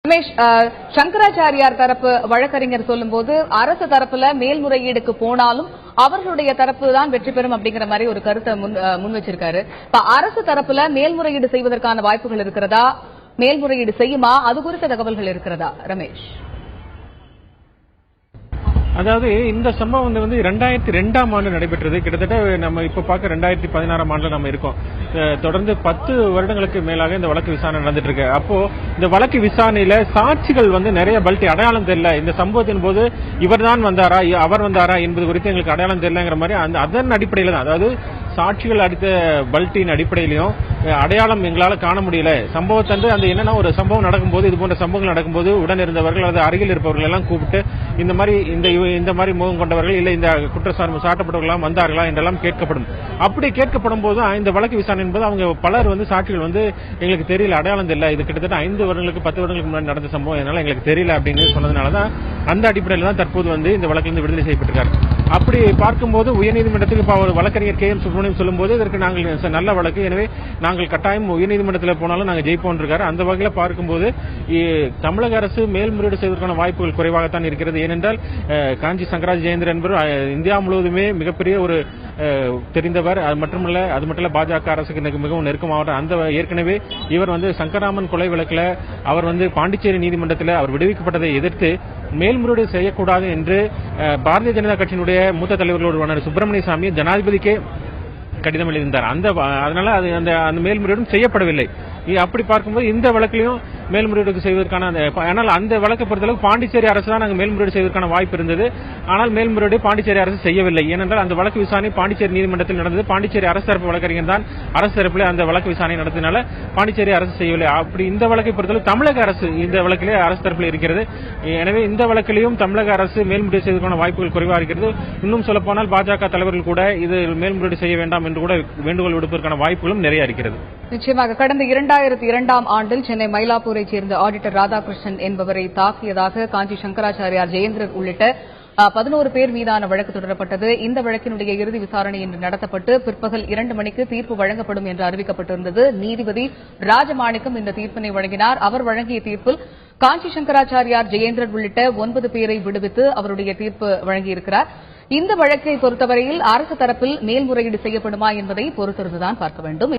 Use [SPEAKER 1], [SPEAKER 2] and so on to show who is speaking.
[SPEAKER 1] ரமேஷ், சங்கராச்சாரியார் தரப்பு வழக்கறிஞர் சொல்லும்போது அரசு தரப்புல மேல்முறையீடுக்கு போனாலும் அவர்களுடைய தரப்பு தான் வெற்றி பெறும் அப்படிங்கிற மாதிரி ஒரு கருத்தை முன் வச்சிருக்காரு. அரசு தரப்புல மேல்முறையீடு செய்வதற்கான வாய்ப்புகள் இருக்கிறதா, மேல்முறையீடு செய்யுமா, அது குறித்த தகவல்கள் இருக்கிறதா ரமேஷ்?
[SPEAKER 2] அதாவது இந்த சம்பவம் வந்து 2002ஆம் ஆண்டு நடைபெற்றது. கிட்டத்தட்ட நம்ம இப்ப பார்க்க 2016ஆம் ஆண்டுல நம்ம இருக்கோம். தொடர்ந்து 10 வருடங்களுக்கு மேலாக இந்த வழக்கு விசாரணை நடந்துட்டு இருக்கு. அப்போ இந்த வழக்கு விசாரணையில சாட்சிகள் வந்து நிறைய பல்டி அடையாளம் தெரியல. இந்த சம்பவத்தின் போது இவர் தான் வந்தாரா அவர் வந்தாரா என்பது குறித்து எங்களுக்கு அடையாளம் தெரியலங்கிற மாதிரி அதன் அடிப்படையில தான், அதாவது சாட்சிகள் அடித்த பல்ட்டின் அடிப்படையிலையும் அடையாளம் எங்களால காண முடியல. சம்பவத்தன்று அந்த என்னன்னா ஒரு சம்பவம் நடக்கும்போது, இது போன்ற சம்பவங்கள் நடக்கும்போது உடன் இருந்தவர்கள் அல்லது அருகில் இருப்பவர்கள் எல்லாம் கூப்பிட்டு இந்த மாதிரி முகம் கொண்டவர்கள் இல்ல இந்த குற்றச்சாட்டு சாட்டப்பட்டவர்களாம் வந்தார்களா என்றெல்லாம் கேட்கப்படும். அப்படி கேட்கப்படும் போது இந்த வழக்கு விசாரணை என்பது அவங்க பலர் வந்து சாட்சிகள் வந்து எங்களுக்கு தெரியல, அடையாளம் தெரியல, இது கிட்டத்தட்ட 5 வருடங்களுக்கு 10 வருடங்களுக்கு முன்னாடி நடந்த சம்பவம், அதனால எங்களுக்கு தெரியல அப்படின்னு சொன்னதுனாலதான் அந்த அடிப்படையில் தான் தற்போது வந்து இந்த வழக்கிலிருந்து விடுதலை செய்யப்பட்டிருக்காரு. அப்படி பார்க்கும்போது உயர்நீதிமன்றத்துக்கு ஒரு வழக்கறிஞர் கே.எம். சுப்பிரமணியம் சொல்லும்போது இதற்கு நாங்கள் நல்ல வழக்கு, எனவே நாங்கள் கட்டாயம் உயர்நீதிமன்றத்தில் போனாலும் நாங்கள் ஜெயிப்போம் இருக்காரு. அந்த வகையில் பார்க்கும்போது தமிழக அரசு மேல்முறையீடு செய்வதற்கான வாய்ப்புகள் குறைவாகத்தான் இருக்கிறது. ஏனென்றால் காஞ்சி சங்கராஜ் ஜெயேந்திரன் என்பவர் இந்தியா முழுவதுமே மிகப்பெரிய ஒரு தெரிந்தவர். அது மட்டுமல்ல பாஜக அரசுக்கு மிகவும் நெருக்கமானவர். அந்த ஏற்கனவே இவர் வந்து சங்கராமன் கொலை வழக்கில் அவர் வந்து பாண்டிச்சேரி நீதிமன்றத்தில் அவர் விடுவிக்கப்பட்டதை எதிர்த்து மேல்முறையீடு செய்யக்கூடாது என்று பாரதிய ஜனதா கட்சியினுடைய மூத்த தலைவர்களோடு சுப்பிரமணிய சாமி ஜனாதிபதிக்கே கடிதம் எழுதியிருந்தார். அதனால அந்த மேல்முறையீடும் செய்யப்படவில்லை. அப்படி பார்க்கும்போது இந்த வழக்கிலையும் மேல்முறையீடு செய்வதற்கான ஆனால் அந்த வழக்கை பொறுத்தளவு பாண்டிச்சேரி அரசு தான் நாங்கள் மேல்முறையீடு செய்வதற்கான வாய்ப்பு இருந்தது. ஆனால் மேல்முறையீடு பாண்டிச்சேரி அரசு செய்யவில்லை. ஏனென்றால் அந்த வழக்கு விசாரணை பாண்டிச்சேரி நீதிமன்றத்தில் நடந்தது. பாண்டிச்சேரி அரசு தரப்பு வழக்கறிஞர் தான் அரசு தரப்பில் அந்த வழக்கு விசாரணை நடத்தினால பாண்டிச்சேரி அரசு செய்யவில்லை. அப்படி இந்த வழக்கை பொறுத்தளவு தமிழக அரசு இந்த வழக்கிலே அரசு தரப்பில் இருக்கிறது. எனவே இந்த வழக்கிலையும் தமிழக அரசு மேல்முறையீடு செய்வதற்கான வாய்ப்புகள் குறைவாக இருக்கிறது. இன்னும் சொல்லப்போனால் பாஜக தலைவர்கள் கூட இது மேல்முறையீடு செய்ய வேண்டாம் என்று கூட வேண்டுகோள் விடுப்பதற்கான வாய்ப்புகளும் நிறைய இருக்கிறது.
[SPEAKER 1] நிச்சயமாக கடந்த 2002ஆம் ஆண்டில் சென்னை மயிலாப்பூரைச் சேர்ந்த ஆடிட்டர் ராதாகிருஷ்ணன் என்பவரை தாக்கியதாக காஞ்சி சங்கராச்சாரியார் ஜெயேந்திரன் உள்ளிட்ட 11 பேர் மீதான வழக்கு தொடரப்பட்டது. இந்த வழக்கினுடைய இறுதி விசாரணை இன்று நடத்தப்பட்டு பிற்பகல் 2 மணிக்கு தீர்ப்பு வழங்கப்படும் என்று அறிவிக்கப்பட்டிருந்தது. நீதிபதி ராஜமாணிக்கம் இந்த தீர்ப்பினை வழங்கினார். அவர் வழங்கிய தீர்ப்பில் காஞ்சி சங்கராச்சாரியார் ஜெயேந்திரன் உள்ளிட்ட 9 பேரை விடுவித்து அவருடைய தீர்ப்பு வழங்கியிருக்கிறார். இந்த வழக்கை பொறுத்தவரையில் அரசு தரப்பில் மேல்முறையீடு செய்யப்படுமா என்பதை பொறுத்திருந்துதான் பார்க்க வேண்டும்.